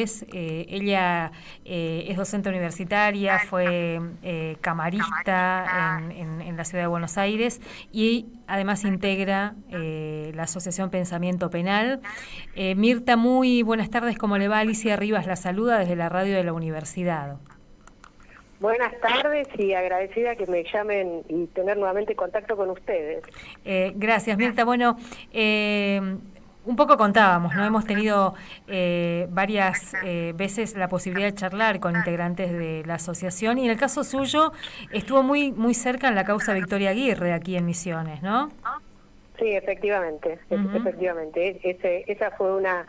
Ella es docente universitaria, fue camarista en la ciudad de Buenos Aires y además integra la Asociación Pensamiento Penal. Mirta, muy buenas tardes, ¿cómo le va? Alicia Rivas la saluda desde la radio de la universidad. Buenas tardes y agradecida que me llamen y tener nuevamente contacto con ustedes. Gracias, Mirta. Bueno, un poco contábamos, ¿no? Hemos tenido varias veces la posibilidad de charlar con integrantes de la asociación y en el caso suyo estuvo muy cerca en la causa Victoria Aguirre aquí en Misiones, ¿no? Sí, efectivamente, efectivamente. Esa fue una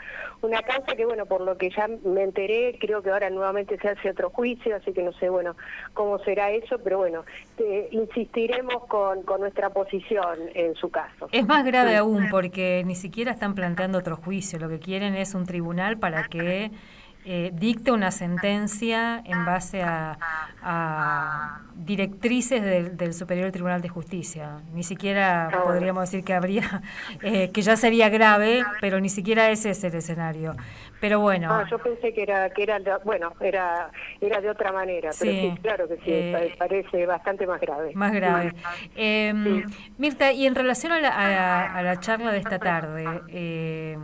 causa que, bueno, por lo que ya me enteré, creo que ahora nuevamente se hace otro juicio, así que no sé, bueno, cómo será eso, pero bueno, insistiremos con nuestra posición en su caso. Es más grave aún porque ni siquiera están planteando otro juicio, lo que quieren es un tribunal para que dicte una sentencia en base a directrices del Superior Tribunal de Justicia. Ni siquiera podríamos decir que habría, que ya sería grave, pero ni siquiera ese es el escenario. Pero bueno. Yo pensé que era de otra manera, pero sí, claro que sí, parece bastante más grave. Más grave. Mirta, y en relación a la charla de esta tarde,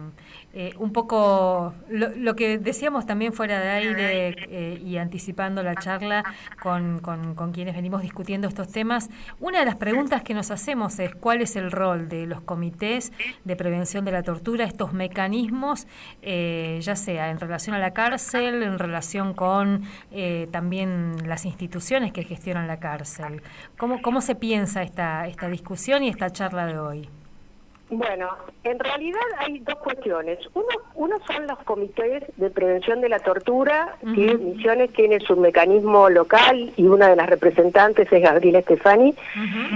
un poco lo que decíamos también fuera de aire y anticipando la charla con quienes venimos discutiendo estos temas, una de las preguntas que nos hacemos es cuál es el rol de los comités de prevención de la tortura, estos mecanismos, ya sea en relación a la cárcel, en relación con también las instituciones que gestionan la cárcel. ¿Cómo se piensa esta discusión y esta charla de hoy? Bueno, en realidad hay dos cuestiones. Uno son los comités de prevención de la tortura, que Misiones tiene su mecanismo local y una de las representantes es Gabriela Stefani,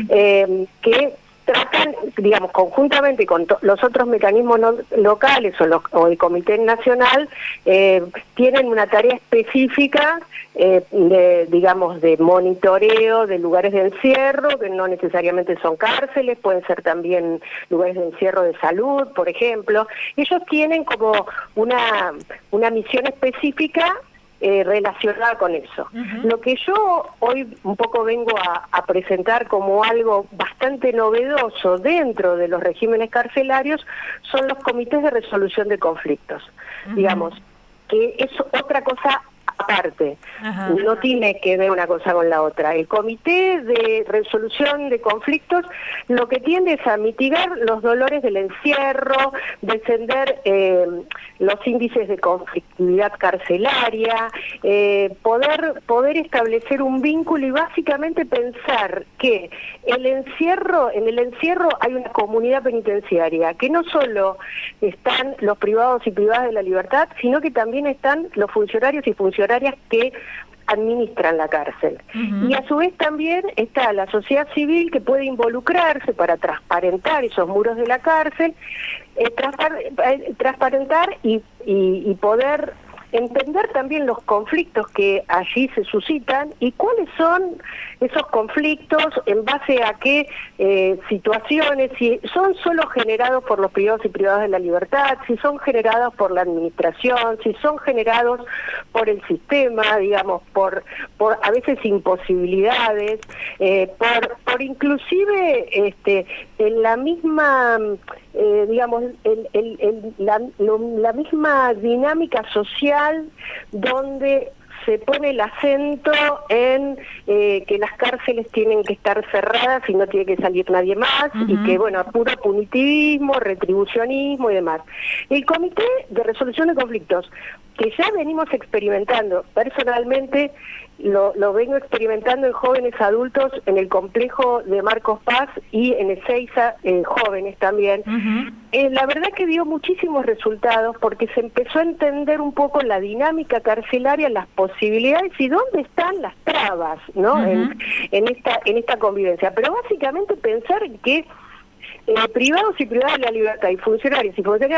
que tratan, digamos, conjuntamente con los otros mecanismos locales o el Comité Nacional, tienen una tarea específica de monitoreo de lugares de encierro, que no necesariamente son cárceles, pueden ser también lugares de encierro de salud, por ejemplo. Ellos tienen como una misión específica relacionada con eso. Lo que yo hoy un poco vengo a presentar como algo bastante novedoso dentro de los regímenes carcelarios son los comités de resolución de conflictos. Digamos, que es otra cosa aparte, no tiene que ver una cosa con la otra. El comité de resolución de conflictos lo que tiende es a mitigar los dolores del encierro, descender los índices de conflictividad carcelaria, poder establecer un vínculo y básicamente pensar que en el encierro hay una comunidad penitenciaria, que no solo están los privados y privadas de la libertad, sino que también están los funcionarios y funcionarias que administran la cárcel. Y a su vez también está la sociedad civil que puede involucrarse para transparentar esos muros de la cárcel, transparentar y poder entender también los conflictos que allí se suscitan y cuáles son esos conflictos, en base a qué situaciones, si son solo generados por los privados y privadas de la libertad, si son generados por la administración, si son generados por el sistema, digamos, por a veces imposibilidades, por inclusive en la misma la misma dinámica social donde se pone el acento en que las cárceles tienen que estar cerradas y no tiene que salir nadie más, y que, bueno, puro punitivismo, retribucionismo y demás. El Comité de Resolución de Conflictos, que ya venimos experimentando, personalmente lo vengo experimentando en jóvenes adultos en el complejo de Marcos Paz y en Ezeiza, jóvenes también. La verdad que dio muchísimos resultados porque se empezó a entender un poco la dinámica carcelaria, las posibilidades y dónde están las trabas, ¿no? En esta convivencia. Pero básicamente pensar que privados y privadas de la libertad y funcionarios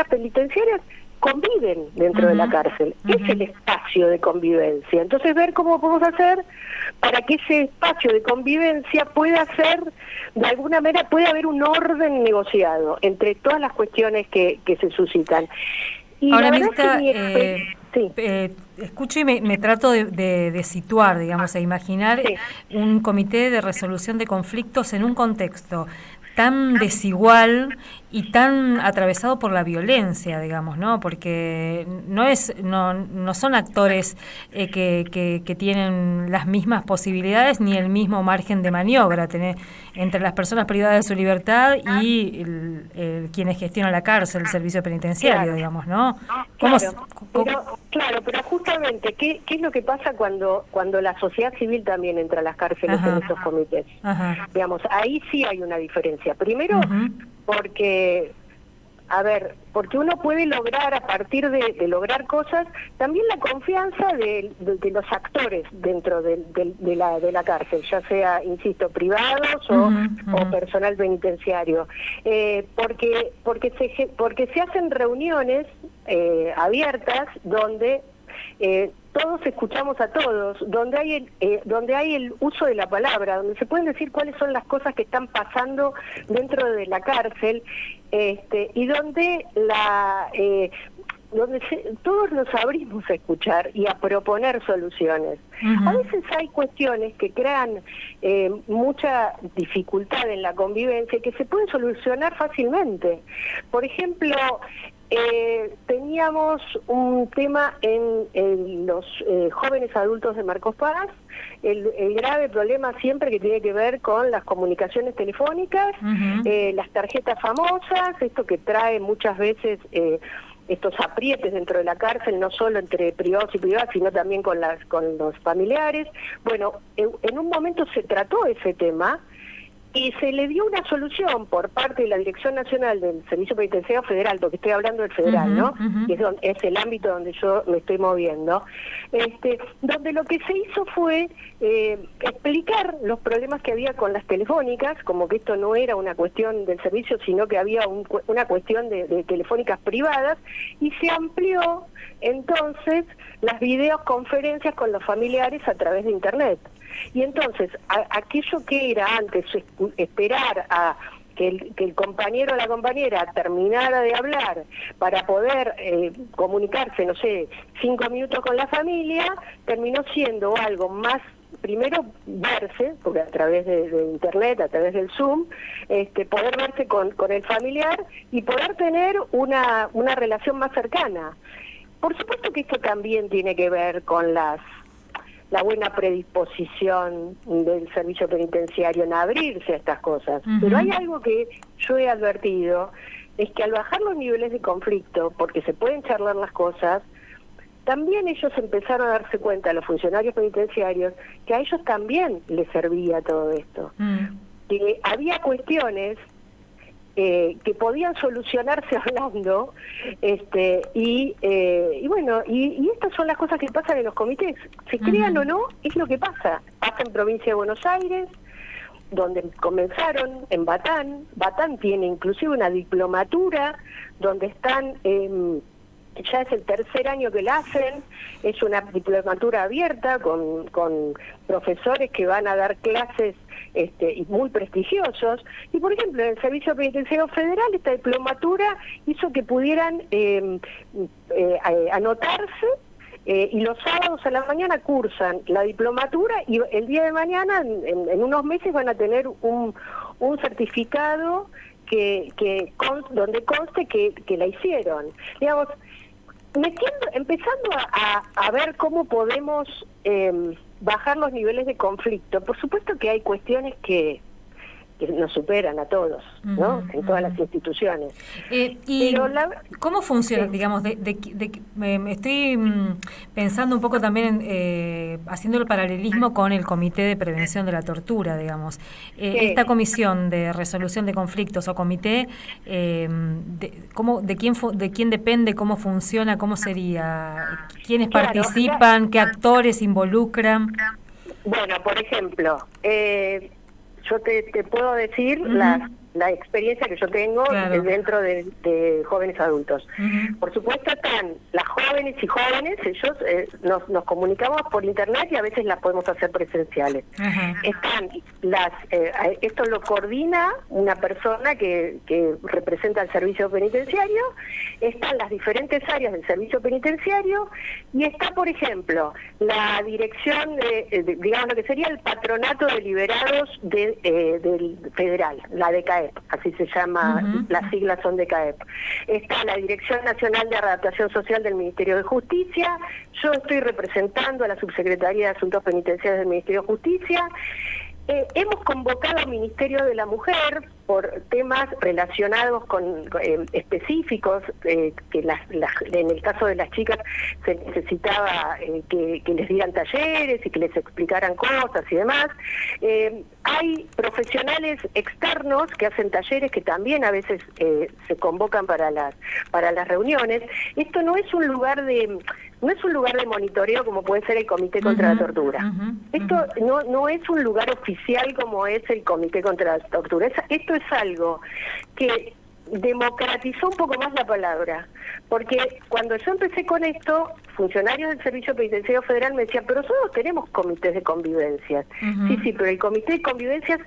penitenciarias conviven dentro de la cárcel. Es el espacio de convivencia. Entonces, ver cómo podemos hacer para que ese espacio de convivencia pueda ser, de alguna manera, pueda haber un orden negociado entre todas las cuestiones que se suscitan. Y ahora, la Mirta, verdad es que Sí. Escucho y me trato de situar, digamos, e imaginar un comité de resolución de conflictos en un contexto tan desigual y tan atravesado por la violencia, digamos, ¿no? Porque no son actores que tienen las mismas posibilidades ni el mismo margen de maniobra entre las personas privadas de su libertad y quienes gestionan la cárcel, el servicio penitenciario, digamos, ¿no? Pero justamente, ¿qué es lo que pasa cuando la sociedad civil también entra a las cárceles en estos comités? Digamos, ahí sí hay una diferencia. Primero, porque uno puede lograr, a partir de lograr cosas, también la confianza de los actores dentro de la cárcel, ya sea, insisto, privados o personal penitenciario. Porque se hacen reuniones abiertas donde todos escuchamos a todos, donde hay el uso de la palabra, donde se pueden decir cuáles son las cosas que están pasando dentro de la cárcel, y donde todos nos abrimos a escuchar y a proponer soluciones. A veces hay cuestiones que crean mucha dificultad en la convivencia y que se pueden solucionar fácilmente. Por ejemplo, teníamos un tema en los jóvenes adultos de Marcos Paz, el grave problema siempre que tiene que ver con las comunicaciones telefónicas, las tarjetas famosas, esto que trae muchas veces estos aprietes dentro de la cárcel, no solo entre privados y privadas, sino también con los familiares. Bueno, en un momento se trató ese tema y se le dio una solución por parte de la Dirección Nacional del Servicio Penitenciario Federal, porque estoy hablando del federal, ¿no? Que es el ámbito donde yo me estoy moviendo, donde lo que se hizo fue explicar los problemas que había con las telefónicas, como que esto no era una cuestión del servicio, sino que había una cuestión de telefónicas privadas, y se amplió entonces las videoconferencias con los familiares a través de Internet. Y entonces, aquello que era antes esperar a que el compañero o la compañera terminara de hablar para poder comunicarse, no sé, 5 minutos con la familia, terminó siendo algo más, primero verse, porque a través de Internet, a través del Zoom, poder verse con el familiar y poder tener una relación más cercana. Por supuesto que esto también tiene que ver con la buena predisposición del servicio penitenciario en abrirse a estas cosas. Pero hay algo que yo he advertido, es que al bajar los niveles de conflicto, porque se pueden charlar las cosas, también ellos empezaron a darse cuenta, los funcionarios penitenciarios, que a ellos también les servía todo esto. Que había cuestiones que podían solucionarse hablando, y estas son las cosas que pasan en los comités. Se crean o no, es lo que pasa. Pasa en Provincia de Buenos Aires, donde comenzaron, en Batán. Batán tiene inclusive una diplomatura, donde están, ya es el tercer año que la hacen, es una diplomatura abierta con profesores que van a dar clases y muy prestigiosos. Y por ejemplo, en el Servicio Penitenciario Federal esta diplomatura hizo que pudieran anotarse, y los sábados a la mañana cursan la diplomatura, y el día de mañana, en unos meses, van a tener un certificado donde conste que la hicieron. Digamos, empezando a ver cómo podemos bajar los niveles de conflicto. Por supuesto que hay cuestiones que nos superan a todos, ¿no? En todas las instituciones. ¿Y pero cómo funciona, digamos, me estoy pensando un poco también haciendo el paralelismo con el Comité de Prevención de la Tortura, digamos. Esta comisión de resolución de conflictos o comité, ¿de quién depende, cómo funciona, cómo sería? ¿Quiénes participan? ¿Qué actores involucran? Bueno, por ejemplo, yo te puedo decir la experiencia que yo tengo dentro de jóvenes adultos. Por supuesto están las jóvenes y jóvenes, ellos nos comunicamos por internet y a veces las podemos hacer presenciales. Están esto lo coordina una persona que representa al servicio penitenciario, están las diferentes áreas del servicio penitenciario y está, por ejemplo, la dirección digamos lo que sería el patronato de liberados del federal, la DKEP, así se llama, las siglas son DKEP. Está la Dirección Nacional de Adaptación Social del Ministerio de Justicia, yo estoy representando a la Subsecretaría de Asuntos Penitenciarios del Ministerio de Justicia. Hemos convocado al Ministerio de la Mujer por temas relacionados con específicos, que en el caso de las chicas se necesitaba que les dieran talleres y que les explicaran cosas y demás. Hay profesionales externos que hacen talleres que también a veces se convocan para las reuniones. Esto no es un lugar de monitoreo como puede ser el Comité contra la Tortura. Esto no es un lugar oficial como es el Comité contra la Tortura. Esto es algo que democratizó un poco más la palabra, porque cuando yo empecé con esto, funcionarios del Servicio Penitenciario Federal me decían, pero nosotros tenemos comités de convivencias. Sí, pero el Comité de Convivencias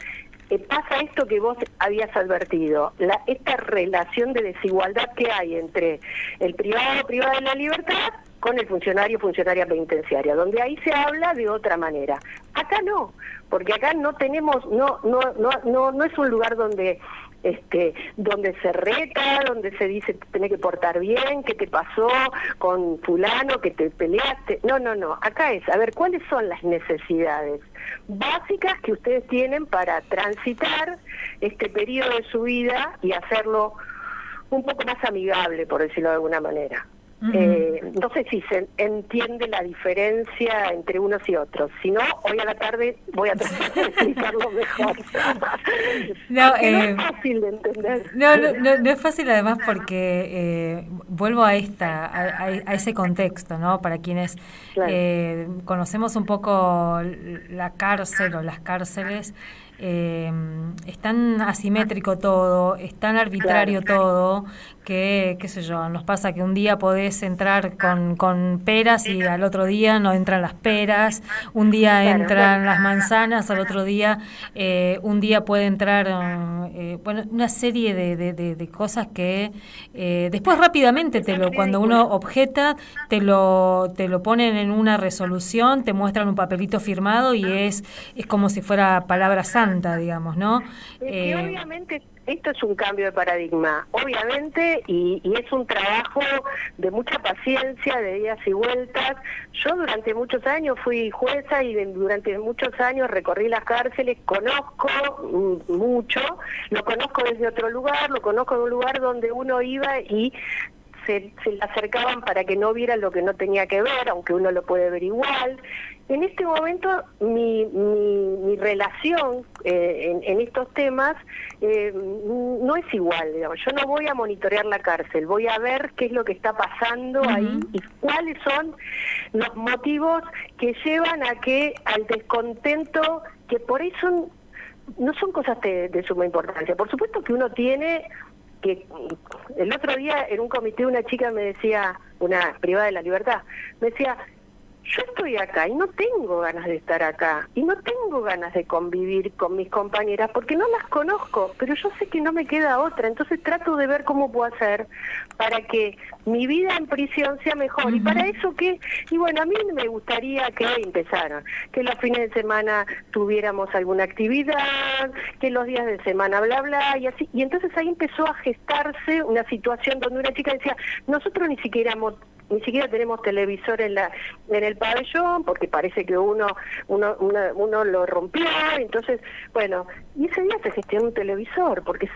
pasa esto que vos habías advertido, esta relación de desigualdad que hay entre el privado de la libertad con el funcionaria penitenciaria, donde ahí se habla de otra manera. Acá no, porque acá no tenemos, no es un lugar donde se reta, donde se dice tenés que portar bien, qué te pasó con fulano, que te peleaste. No, acá es, a ver, ¿cuáles son las necesidades básicas que ustedes tienen para transitar este periodo de su vida y hacerlo un poco más amigable, por decirlo de alguna manera? No sé si se entiende la diferencia entre unos y otros. Si no, hoy a la tarde voy a tratar de explicarlo mejor. No es fácil de entender. No es fácil, además, porque vuelvo a ese contexto, ¿no? Para quienes conocemos un poco la cárcel o las cárceles, es tan asimétrico todo, es tan arbitrario todo, que, qué sé yo, nos pasa que un día podés entrar con peras y al otro día no entran las peras, un día entran las manzanas, al otro día un día puede entrar una serie de cosas que después rápidamente cuando uno objeta te lo ponen en una resolución, te muestran un papelito firmado y es como si fuera palabra santa, digamos, ¿no? Obviamente esto es un cambio de paradigma, obviamente, y es un trabajo de mucha paciencia, de idas y vueltas. Yo durante muchos años fui jueza y durante muchos años recorrí las cárceles, conozco mucho, lo conozco desde otro lugar, lo conozco de un lugar donde uno iba y se le acercaban para que no vieran lo que no tenía que ver, aunque uno lo puede ver igual. En este momento mi relación en estos temas no es igual, digamos. Yo no voy a monitorear la cárcel, voy a ver qué es lo que está pasando ahí y cuáles son los motivos que llevan al descontento, que por eso no son cosas de suma importancia. Por supuesto que uno tiene que... El otro día en un comité una chica me decía, una privada de la libertad, me decía, yo estoy acá y no tengo ganas de estar acá y no tengo ganas de convivir con mis compañeras porque no las conozco, pero yo sé que no me queda otra, entonces trato de ver cómo puedo hacer para que mi vida en prisión sea mejor. Y para eso y bueno, a mí me gustaría que empezaran, que los fines de semana tuviéramos alguna actividad, que los días de semana bla bla y así, y entonces ahí empezó a gestarse una situación donde una chica decía, nosotros ni siquiera tenemos televisor en el pabellón porque parece que uno lo rompió, entonces bueno, y ese día se gestionó un televisor porque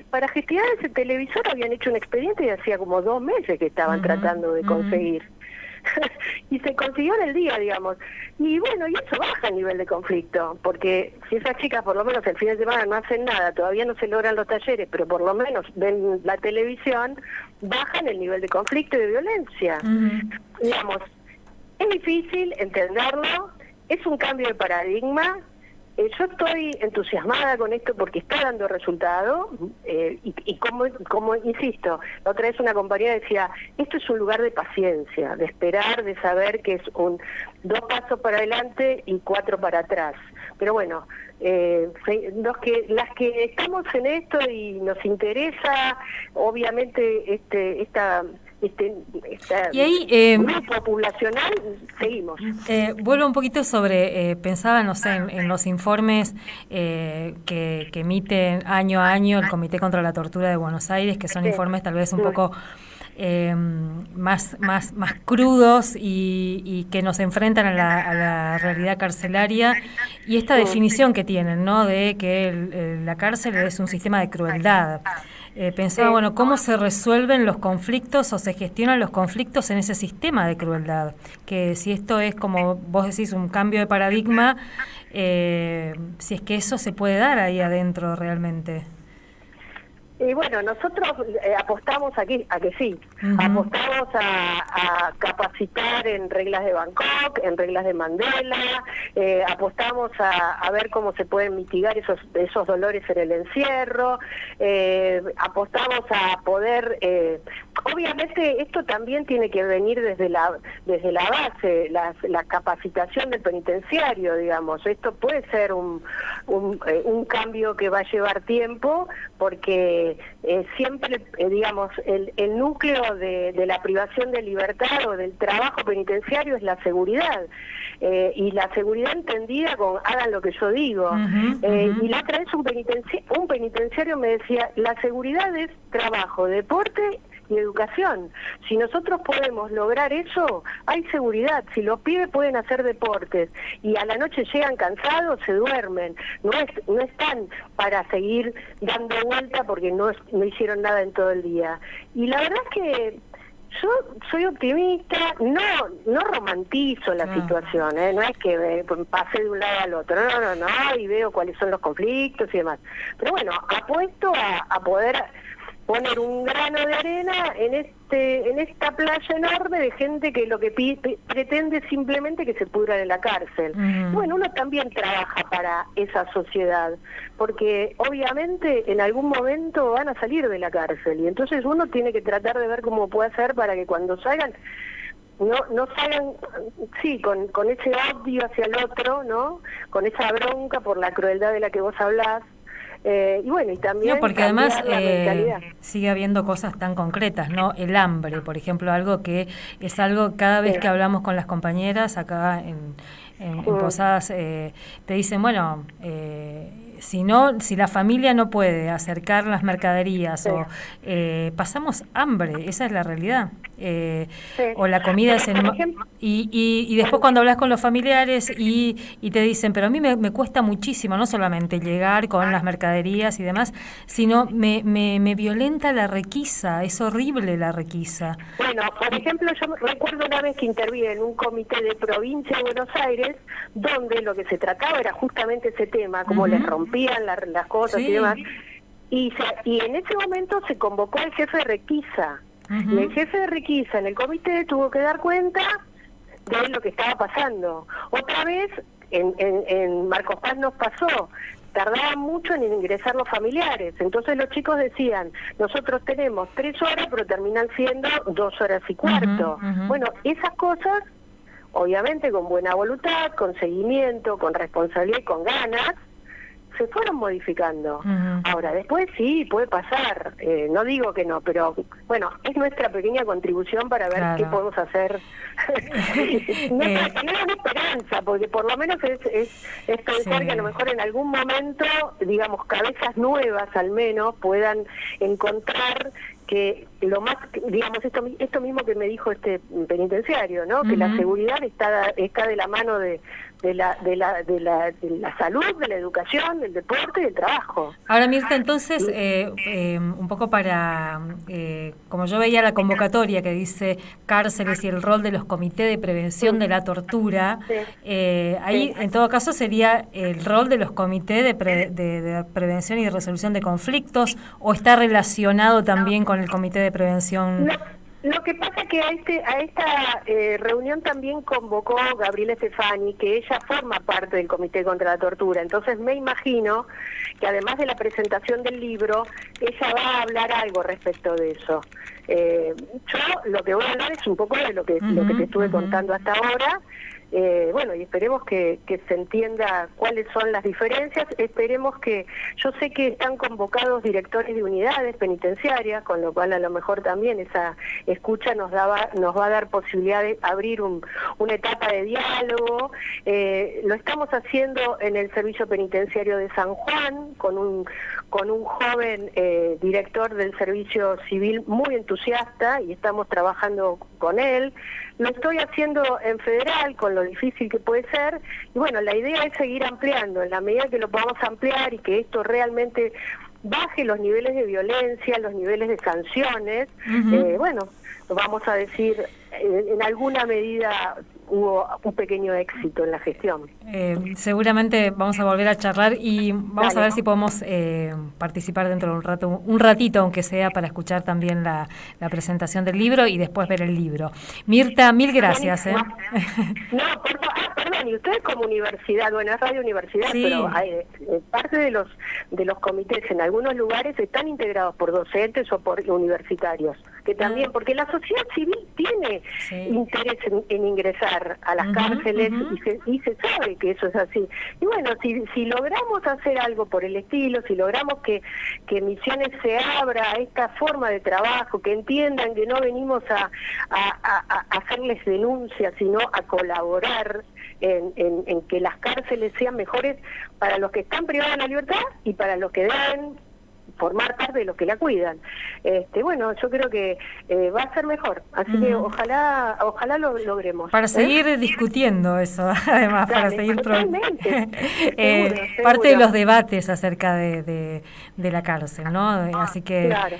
para gestionar ese televisor habían hecho un expediente y hacía como 2 meses que estaban tratando de conseguir. Y se consiguió en el día, digamos. Y bueno, y eso baja el nivel de conflicto, porque si esas chicas por lo menos el fin de semana no hacen nada, todavía no se logran los talleres, pero por lo menos ven la televisión, bajan el nivel de conflicto y de violencia. Digamos, es difícil entenderlo, es un cambio de paradigma, yo estoy entusiasmada con esto porque está dando resultado y como insisto, la otra vez una compañera decía, esto es un lugar de paciencia, de esperar, de saber que es 2 pasos para adelante y 4 para atrás. Pero bueno, las que estamos en esto y nos interesa, obviamente esta y ahí, grupo poblacional, seguimos. Vuelvo un poquito sobre, pensaba, no sé, en los informes que emiten año a año el Comité contra la Tortura de Buenos Aires, que son informes tal vez un poco más crudos y que nos enfrentan a la realidad carcelaria, y esta definición que tienen, ¿no?, de que la cárcel es un sistema de crueldad. Pensaba, bueno, ¿cómo se resuelven los conflictos o se gestionan los conflictos en ese sistema de crueldad? Que si esto es, como vos decís, un cambio de paradigma, si es que eso se puede dar ahí adentro realmente. Y bueno, nosotros apostamos aquí a que sí, apostamos a capacitar en reglas de Bangkok, en reglas de Mandela, apostamos a ver cómo se pueden mitigar esos dolores en el encierro, apostamos a poder, obviamente esto también tiene que venir desde la base, la capacitación del penitenciario, digamos. Esto puede ser un cambio que va a llevar tiempo, porque siempre, digamos, el núcleo de la privación de libertad o del trabajo penitenciario es la seguridad, y la seguridad entendida con hagan lo que yo digo. Y la otra vez un penitenciario me decía, la seguridad es trabajo, deporte y educación. Si nosotros podemos lograr eso, hay seguridad. Si los pibes pueden hacer deportes y a la noche llegan cansados, se duermen. No están para seguir dando vuelta porque no hicieron nada en todo el día. Y la verdad es que yo soy optimista, no romantizo la situación, no es que pase de un lado al otro, no, y veo cuáles son los conflictos y demás. Pero bueno, apuesto a poder poner un grano de arena en esta playa enorme de gente que lo que pretende es simplemente que se pudran en la cárcel. Bueno, uno también trabaja para esa sociedad, porque obviamente en algún momento van a salir de la cárcel, y entonces uno tiene que tratar de ver cómo puede hacer para que cuando salgan no salgan, sí, con ese odio hacia el otro, ¿no?, con esa bronca por la crueldad de la que vos hablás. Y bueno, y también no, porque además sigue habiendo cosas tan concretas, ¿no? El hambre, por ejemplo, algo que es algo cada vez que hablamos con las compañeras acá en Posadas, te dicen, bueno, si la familia no puede acercar las mercaderías o pasamos hambre, esa es la realidad. O la comida es y después cuando hablas con los familiares y te dicen, pero a mí me cuesta muchísimo, no solamente llegar con las mercaderías y demás, sino me violenta la requisa, es horrible la requisa. Bueno, por ejemplo, yo recuerdo una vez que interví en un comité de provincia de Buenos Aires, donde lo que se trataba era justamente ese tema, cómo les rompían las cosas y demás, y en ese momento se convocó al jefe de requisa. Y el jefe de requisa en el comité tuvo que dar cuenta de lo que estaba pasando. Otra vez, en Marcos Paz nos pasó, tardaban mucho en ingresar los familiares, entonces los chicos decían, nosotros tenemos 3 horas, pero terminan siendo 2 horas y cuarto. Bueno, esas cosas, obviamente con buena voluntad, con seguimiento, con responsabilidad y con ganas, se fueron modificando. Ahora, después sí, puede pasar, no digo que no, pero bueno, es nuestra pequeña contribución para ver qué podemos hacer. Para tener una esperanza, porque por lo menos es pensar que a lo mejor en algún momento, digamos, cabezas nuevas al menos puedan encontrar que lo más, digamos, esto mismo que me dijo este penitenciario, ¿no? Que la seguridad está de la mano de la salud, de la educación, del deporte y del trabajo. Ahora, Mirta, entonces, un poco para, como yo veía la convocatoria que dice cárceles y el rol de los comités de prevención de la tortura, ahí en todo caso sería el rol de los comités de prevención y de resolución de conflictos, o está relacionado también con el comité de prevención. Lo que pasa es que a esta reunión también convocó Gabriela Stefani, que ella forma parte del Comité contra la Tortura. Entonces me imagino que además de la presentación del libro, ella va a hablar algo respecto de eso. Yo lo que voy a hablar es un poco de lo que te estuve contando hasta ahora. Bueno, y esperemos que se entienda cuáles son las diferencias. Esperemos que, yo sé que están convocados directores de unidades penitenciarias, con lo cual a lo mejor también esa escucha nos va a dar posibilidad de abrir una etapa de diálogo. Lo estamos haciendo en el Servicio Penitenciario de San Juan, con un joven director del Servicio Civil muy entusiasta, y estamos trabajando con él. Lo estoy haciendo en Federal, con lo difícil que puede ser, y bueno, la idea es seguir ampliando, en la medida que lo podamos ampliar y que esto realmente baje los niveles de violencia, los niveles de sanciones. Bueno, vamos a decir, en alguna medida hubo un pequeño éxito en la gestión. Seguramente vamos a volver a charlar y vamos a ver si podemos participar dentro de un ratito, aunque sea, para escuchar también la presentación del libro y después ver el libro. Mirta, mil gracias. Perdón, y ustedes como universidad, bueno, es Radio Universidad, sí, pero hay, parte de los comités en algunos lugares están integrados por docentes o por universitarios, que también, porque la sociedad civil tiene interés en ingresar a las cárceles y se sabe que eso es así. Y bueno, si logramos hacer algo por el estilo, si logramos que Misiones se abra a esta forma de trabajo, que entiendan que no venimos a hacerles denuncias, sino a colaborar en que las cárceles sean mejores para los que están privados de la libertad y para los que deben formar parte de los que la cuidan. Bueno, yo creo que va a ser mejor, así que ojalá lo logremos. Para seguir discutiendo eso, además, para seguir totalmente. Parte de los debates acerca de la cárcel, ¿no? Así que, claro.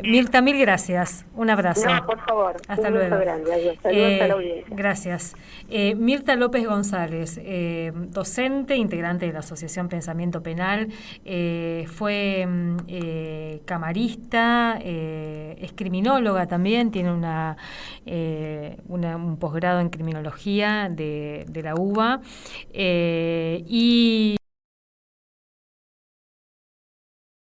Mirta, mil gracias. Un abrazo. No, por favor. Hasta luego. Grande. Adiós. Saludos a la audiencia. Gracias. Mirta López González, docente, integrante de la Asociación Pensamiento Penal, fue camarista, es criminóloga también, tiene un posgrado en criminología de la UBA, y